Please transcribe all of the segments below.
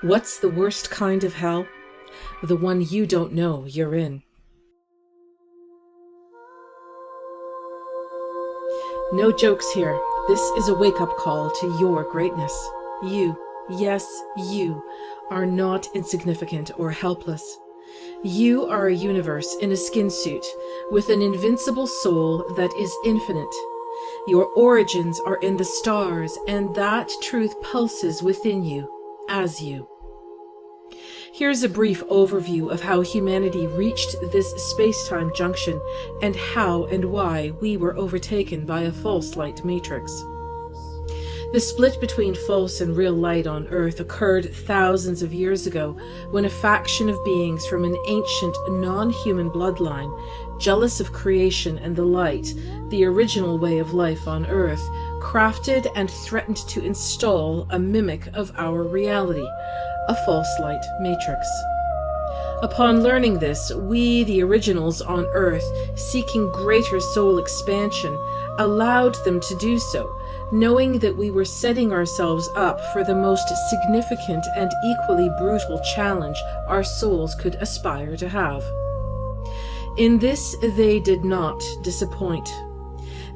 What's the worst kind of hell? The one you don't know you're in. No jokes here. This is a wake-up call to your greatness. You, yes, you, are not insignificant or helpless. You are a universe in a skin suit with an invincible soul that is infinite. Your origins are in the stars, and that truth pulses within you, as you. Here's a brief overview of how humanity reached this space-time junction and how and why we were overtaken by a false light matrix. The split between false and real light on Earth occurred thousands of years ago when a faction of beings from an ancient non-human bloodline, jealous of creation and the light, the original way of life on Earth, crafted and threatened to install a mimic of our reality, a false light matrix. Upon learning this, we, the originals on Earth, seeking greater soul expansion, allowed them to do so, knowing that we were setting ourselves up for the most significant and equally brutal challenge our souls could aspire to have. In this, they did not disappoint.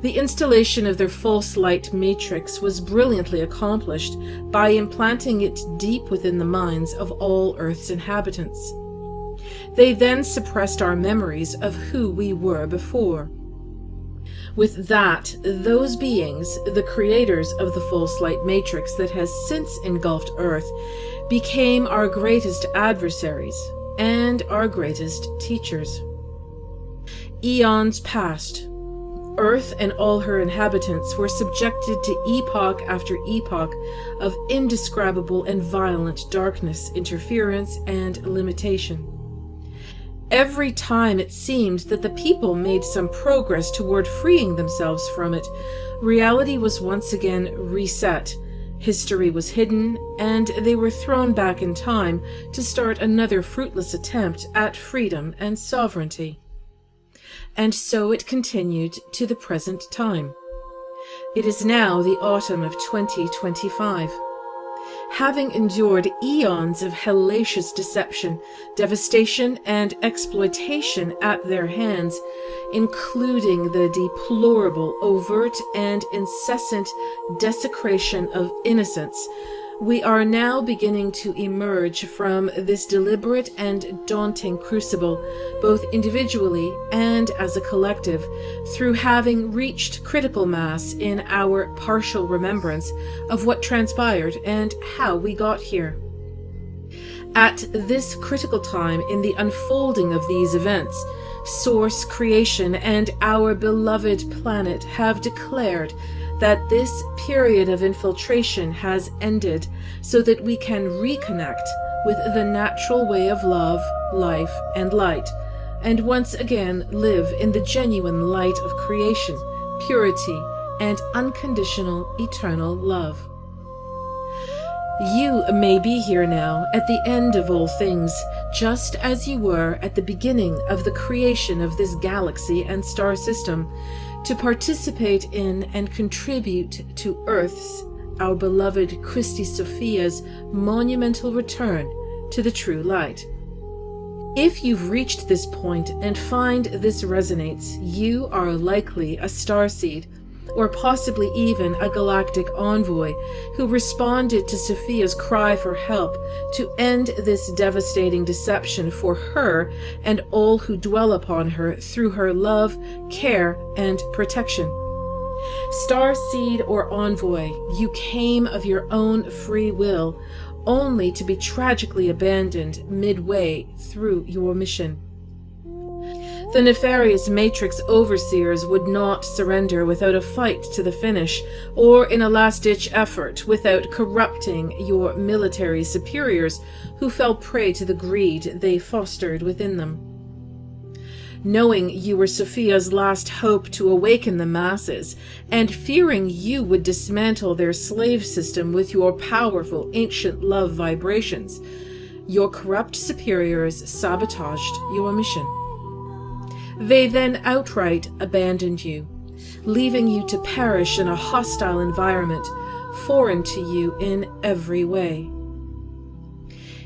The installation of their false light matrix was brilliantly accomplished by implanting it deep within the minds of all Earth's inhabitants. They then suppressed our memories of who we were before. With that, those beings, the creators of the false light matrix that has since engulfed Earth, became our greatest adversaries and our greatest teachers. Eons passed. Earth and all her inhabitants were subjected to epoch after epoch of indescribable and violent darkness, interference, and limitation. Every time it seemed that the people made some progress toward freeing themselves from it, reality was once again reset, history was hidden, and they were thrown back in time to start another fruitless attempt at freedom and sovereignty. And so it continued to the present time. It is now the autumn of 2025. Having endured eons of hellacious deception, devastation, and exploitation at their hands, including the deplorable, overt, and incessant desecration of innocence, we are now beginning to emerge from this deliberate and daunting crucible, both individually and as a collective, through having reached critical mass in our partial remembrance of what transpired and how we got here. At this critical time in the unfolding of these events, Source, creation, and our beloved planet have declared that this period of infiltration has ended so that we can reconnect with the natural way of love, life, and light, and once again live in the genuine light of creation, purity, and unconditional eternal love. You may be here now at the end of all things, just as you were at the beginning of the creation of this galaxy and star system, to participate in and contribute to Earth's, our beloved Christi Sophia's, monumental return to the true light. If you've reached this point and find this resonates, you are likely a starseed, or possibly even a galactic envoy who responded to Sophia's cry for help to end this devastating deception for her and all who dwell upon her through her love, care, and protection. Starseed or envoy, you came of your own free will, only to be tragically abandoned midway through your mission. The nefarious Matrix overseers would not surrender without a fight to the finish, or in a last-ditch effort without corrupting your military superiors who fell prey to the greed they fostered within them. Knowing you were Sophia's last hope to awaken the masses, and fearing you would dismantle their slave system with your powerful ancient love vibrations, your corrupt superiors sabotaged your mission. They then outright abandoned you, leaving you to perish in a hostile environment, foreign to you in every way.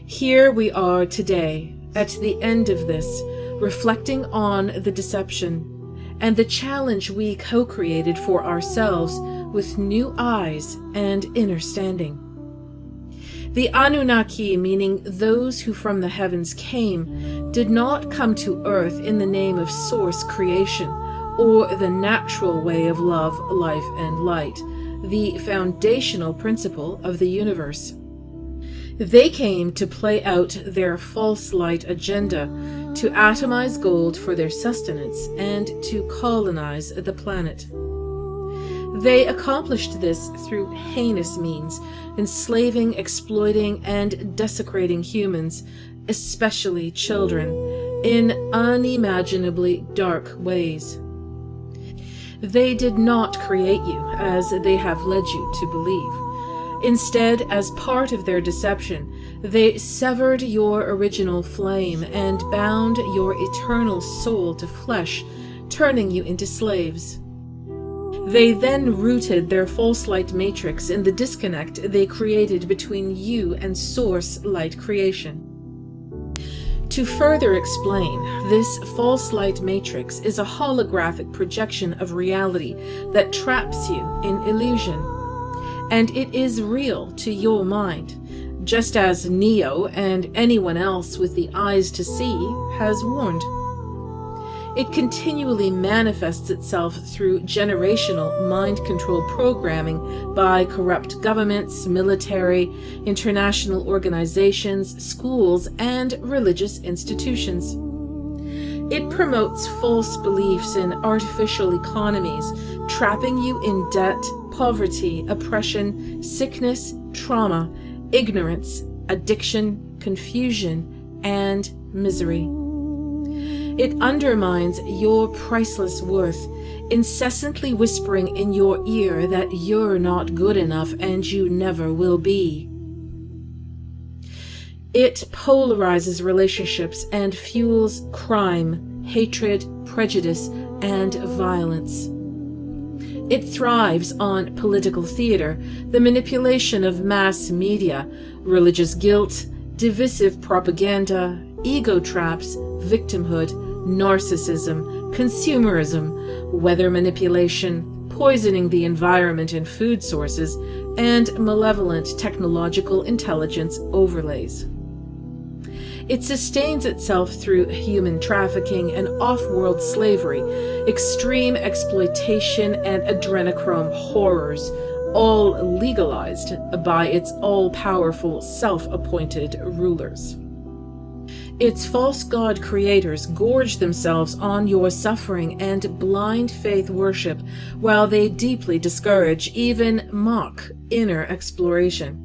Here we are today, at the end of this, reflecting on the deception and the challenge we co-created for ourselves with new eyes and inner standing. The Anunnaki, meaning those who from the heavens came, did not come to earth in the name of source creation or the natural way of love, life, and light, the foundational principle of the universe. They came to play out their false light agenda, to atomize gold for their sustenance, and to colonize the planet. They accomplished this through heinous means, enslaving, exploiting, and desecrating humans, especially children, in unimaginably dark ways. They did not create you as they have led you to believe. Instead, as part of their deception, they severed your original flame and bound your eternal soul to flesh, turning you into slaves. They then rooted their false light matrix in the disconnect they created between you and source light creation. To further explain, this false light matrix is a holographic projection of reality that traps you in illusion. And it is real to your mind, just as Neo and anyone else with the eyes to see has warned. It continually manifests itself through generational mind control programming by corrupt governments, military, international organizations, schools, and religious institutions. It promotes false beliefs in artificial economies, trapping you in debt, poverty, oppression, sickness, trauma, ignorance, addiction, confusion, and misery. It undermines your priceless worth, incessantly whispering in your ear that you're not good enough and you never will be. It polarizes relationships and fuels crime, hatred, prejudice, and violence. It thrives on political theater, the manipulation of mass media, religious guilt, divisive propaganda, ego traps, victimhood, narcissism, consumerism, weather manipulation, poisoning the environment and food sources, and malevolent technological intelligence overlays. It sustains itself through human trafficking and off-world slavery, extreme exploitation, and adrenochrome horrors, all legalized by its all-powerful self-appointed rulers. Its false god creators gorge themselves on your suffering and blind faith worship, while they deeply discourage, even mock, inner exploration.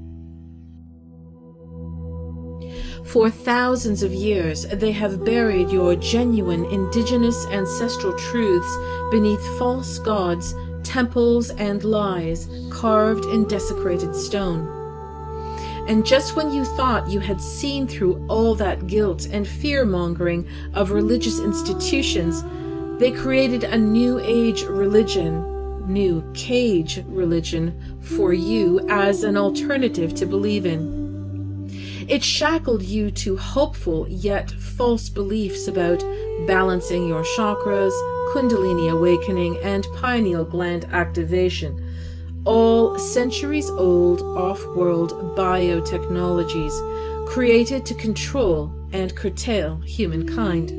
For thousands of years, they have buried your genuine indigenous ancestral truths beneath false gods, temples, and lies carved in desecrated stone. And just when you thought you had seen through all that guilt and fear-mongering of religious institutions, they created a new age religion, new cage religion, for you as an alternative to believe in. It shackled you to hopeful yet false beliefs about balancing your chakras, kundalini awakening, and pineal gland activation, all centuries-old off-world biotechnologies created to control and curtail humankind.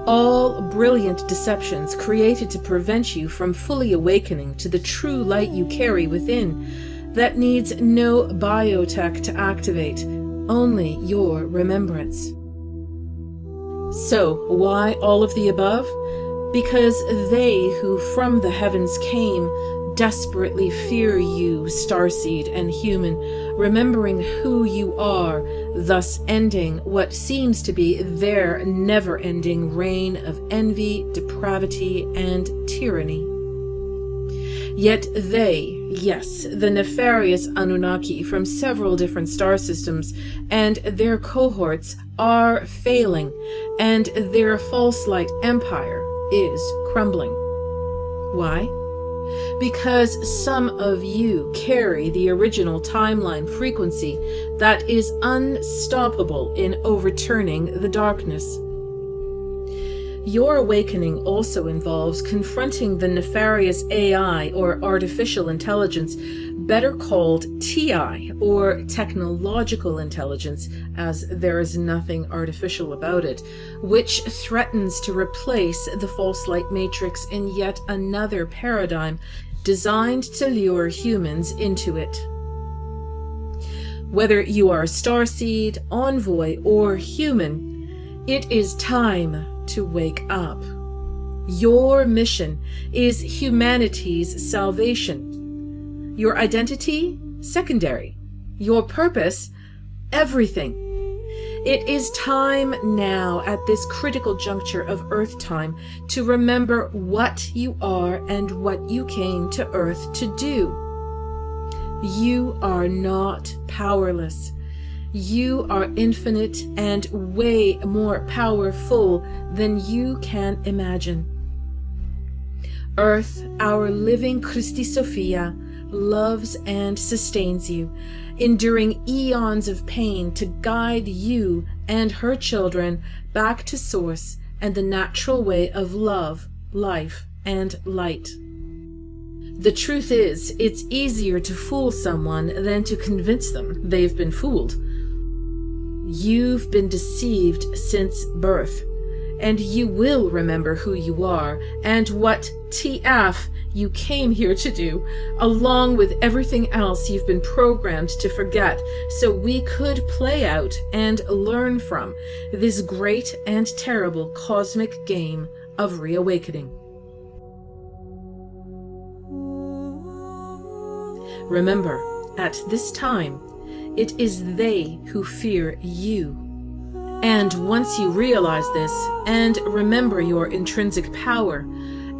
All brilliant deceptions created to prevent you from fully awakening to the true light you carry within, that needs no biotech to activate, only your remembrance. So, why all of the above? Because they who from the heavens came desperately fear you, starseed and human, remembering who you are, thus ending what seems to be their never-ending reign of envy, depravity, and tyranny. Yet they, yes, the nefarious Anunnaki from several different star systems and their cohorts are failing, and their false light empire is crumbling. Why? because some of you carry the original timeline frequency that is unstoppable in overturning the darkness. Your awakening also involves confronting the nefarious AI or artificial intelligence, better called TI or technological intelligence, as there is nothing artificial about it, which threatens to replace the false light matrix in yet another paradigm designed to lure humans into it. Whether you are a starseed, envoy, or human, it is time to wake up. Your mission is humanity's salvation. Your identity, secondary. Your purpose, everything. It is time now, at this critical juncture of Earth time, to remember what you are and what you came to Earth to do. You are not powerless. You are infinite and way more powerful than you can imagine. Earth, our living Christi Sophia, loves and sustains you, enduring eons of pain to guide you and her children back to source and the natural way of love, life, and light. The truth is, it's easier to fool someone than to convince them they've been fooled. You've been deceived since birth, and you will remember who you are and what TF you came here to do, along with everything else you've been programmed to forget, so we could play out and learn from this great and terrible cosmic game of reawakening. Remember, at this time, it is they who fear you. And once you realize this and remember your intrinsic power,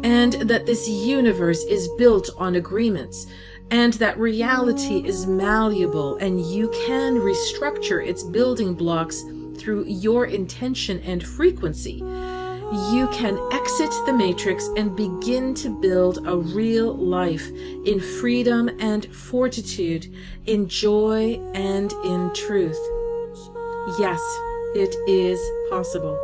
and that this universe is built on agreements, and that reality is malleable and you can restructure its building blocks through your intention and frequency, you can exit the matrix and begin to build a real life in freedom and fortitude, in joy and in truth. Yes, it is possible.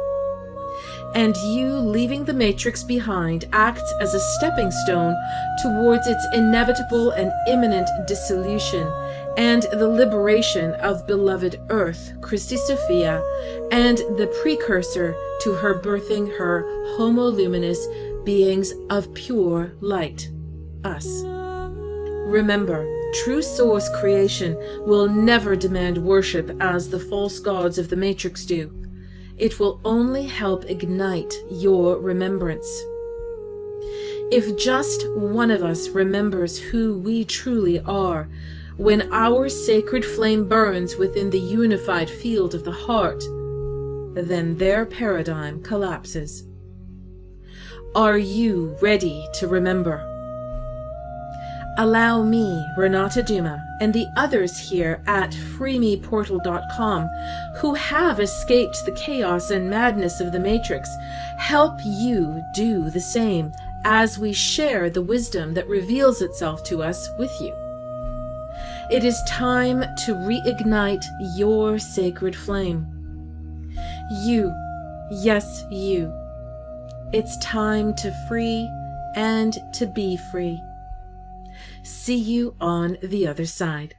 And you leaving the matrix behind acts as a stepping stone towards its inevitable and imminent dissolution and the liberation of beloved Earth, Christi Sophia, and the precursor to her birthing her homo luminous beings of pure light, us. Remember, true source creation will never demand worship as the false gods of the matrix do. It will only help ignite your remembrance. If just one of us remembers who we truly are, when our sacred flame burns within the unified field of the heart, then their paradigm collapses. Are you ready to remember? Allow me, Renata Duma, and the others here at freemeportal.com who have escaped the chaos and madness of the Matrix, help you do the same as we share the wisdom that reveals itself to us with you. It is time to reignite your sacred flame. You, yes, you. It's time to free and to be free. See you on the other side.